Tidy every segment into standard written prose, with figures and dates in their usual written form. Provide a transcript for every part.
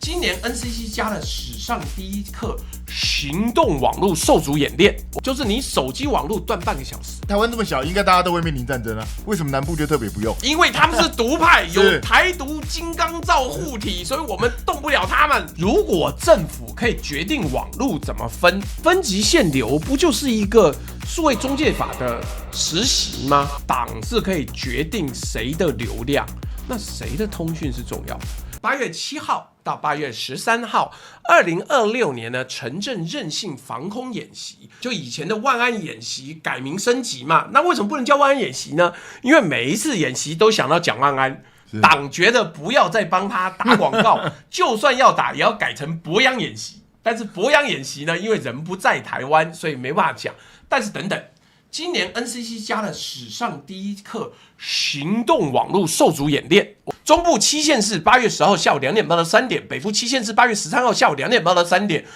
今年 NCC 加了史上第一課行動網絡受阻演練，就是你手機網絡斷半個小時。台灣這麼小，應該大家都會面臨戰爭啊，為什麼南部就特別不用？因為他們是獨派，有台獨金剛罩護體，所以我們動不了他們。如果政府可以決定網絡怎麼分級限流，不就是一個數位中介法的實習嗎？黨是可以決定誰的流量，那誰的通訊是重要的？8月7號到8月13號，2026年呢，城鎮韌性防空演習，就以前的萬安演習改名升級嘛。那為什麼不能叫萬安演習呢？因為每一次演習都想到蔣萬安，黨覺得不要再幫他打廣告，就算要打，也要改成博洋演習。但是博洋演習呢，因為人不在台灣，所以沒辦法講。但是等等。今年 NCC 加了史上第一課行動網絡受阻演練，中部7縣市8月10號下午2點半到3點，北部7縣市8月13號下午2點半到3點，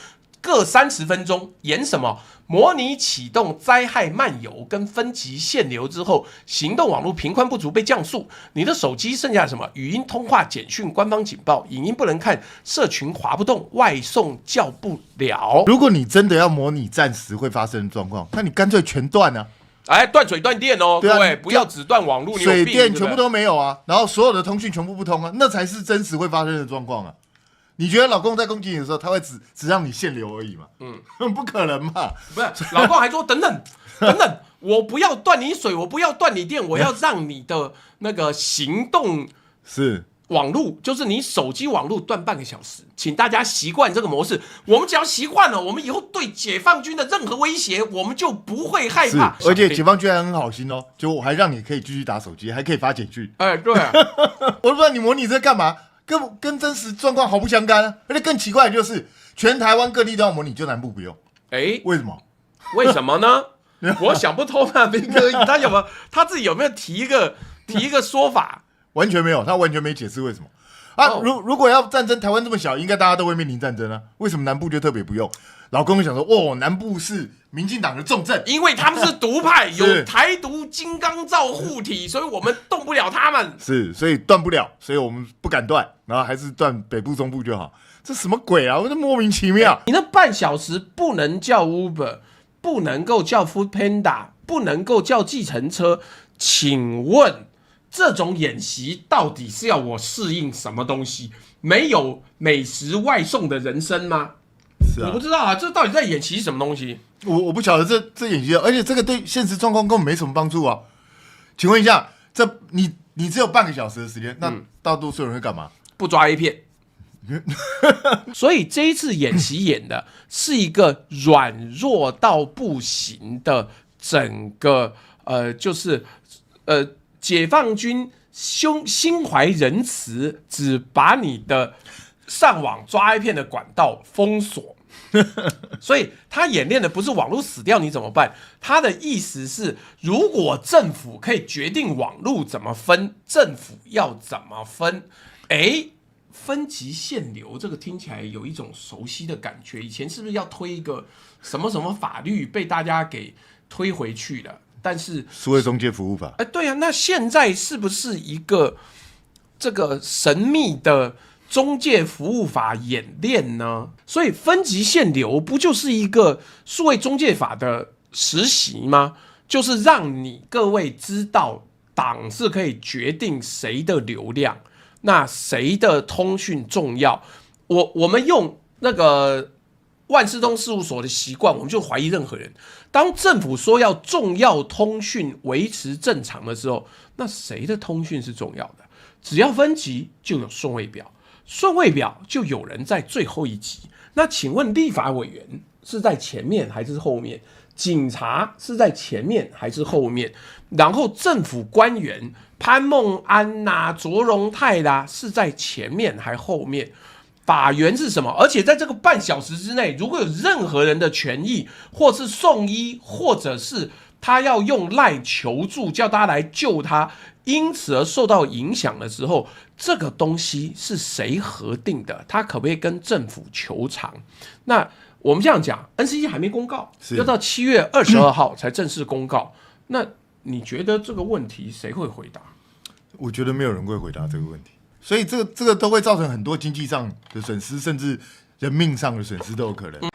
各30分鐘演什麼？模擬啟動災害漫遊跟分級限流之後，行動網絡頻寬不足被降速，你的手機剩下什麼？語音通話、簡訊、官方警報，影音不能看，社群滑不動，外送叫不了。如果你真的要模擬戰時會發生的狀況，那你乾脆全斷啊！哎，斷水斷電哦，各位不要只斷網絡，水電全部都沒有啊，然後所有的通訊全部不通啊，那才是真實會發生的狀況啊！你覺得老公在攻擊你的時候，他會只讓你限流而已嗎？不可能嘛！不是，老公還說等等，我不要斷你水，我不要斷你電，我要讓你的那個行動是網絡，就是你手機網絡斷半個小時，請大家習慣這個模式。我們只要習慣了，我們以後對解放軍的任何威脅，我們就不會害怕。而且解放軍還很好心哦，就我還讓你可以繼續打手機，還可以發簡訊。哎，對啊，我都不知道你模擬這幹嘛。跟真實狀況毫不相干啊！而且更奇怪的就是，全台灣各地都要模擬，就南部不用。哎，為什麼？為什麼呢？我想不通啊！斌哥，他自己有沒有提一個說法？完全沒有，他完全沒解釋為什麼啊！如果要戰爭，台灣這麼小，應該大家都會面臨戰爭啊！為什麼南部就特別不用？老公想說，哦，南部是民進黨的重鎮，因為他們是獨派，有台獨金剛罩護體，所以我們動不了他們。所以斷不了，所以我們不敢斷，然後還是斷北部、中部就好。這什麼鬼啊！我這莫名其妙。你那半小時不能叫 Uber， 不能夠叫 Foodpanda， 不能夠叫計程車，請問這種演習到底是要我適應什麼東西？沒有美食外送的人生嗎？是啊，我不知道啊，這到底在演習什麼東西？我不曉得這演習，而且這個對現實狀況根本沒什麼幫助啊。請問一下，你只有半個小時的時間，那大多數人會幹嘛？不抓 A 片。所以這一次演習演的是一個軟弱到不行的整個就是解放軍心懷仁慈，只把你的上網抓 A 片的管道封鎖。所以他演練的不是網絡死掉你怎麼辦，他的意思是，如果政府可以決定網絡怎麼分，政府要怎麼分？分級限流這個聽起來有一種熟悉的感覺，以前是不是要推一個什麼什麼法律被大家給推回去了？但是數位中介服務法，對啊，那現在是不是一個這個神秘的中介服務法演練呢？所以分級限流不就是一個數位中介法的實習嗎？就是讓你各位知道，黨是可以決定誰的流量，那誰的通訊重要。我們用那個萬事通事務所的習慣，我們就懷疑任何人。當政府說要重要通訊維持正常的時候，那誰的通訊是重要的？只要分級就有順位表，順位表就有人在最後一級。那請問立法委員是在前面還是後面？警察是在前面還是後面？然後政府官員潘孟安吶、卓榮泰啦是在前面還是後面？法源是什麼？而且在這個半小時之內，如果有任何人的權益，或是送醫，或者是他要用 LINE 求助，叫大家來救他，因此而受到影響的時候，這個東西是誰核定的？他可不可以跟政府求償？那我們這樣講 ，NCC 還沒公告，要到7月22號才正式公告。那你覺得這個問題誰會回答？我覺得沒有人會回答這個問題。所以這個都會造成很多經濟上的損失，甚至人命上的損失都有可能。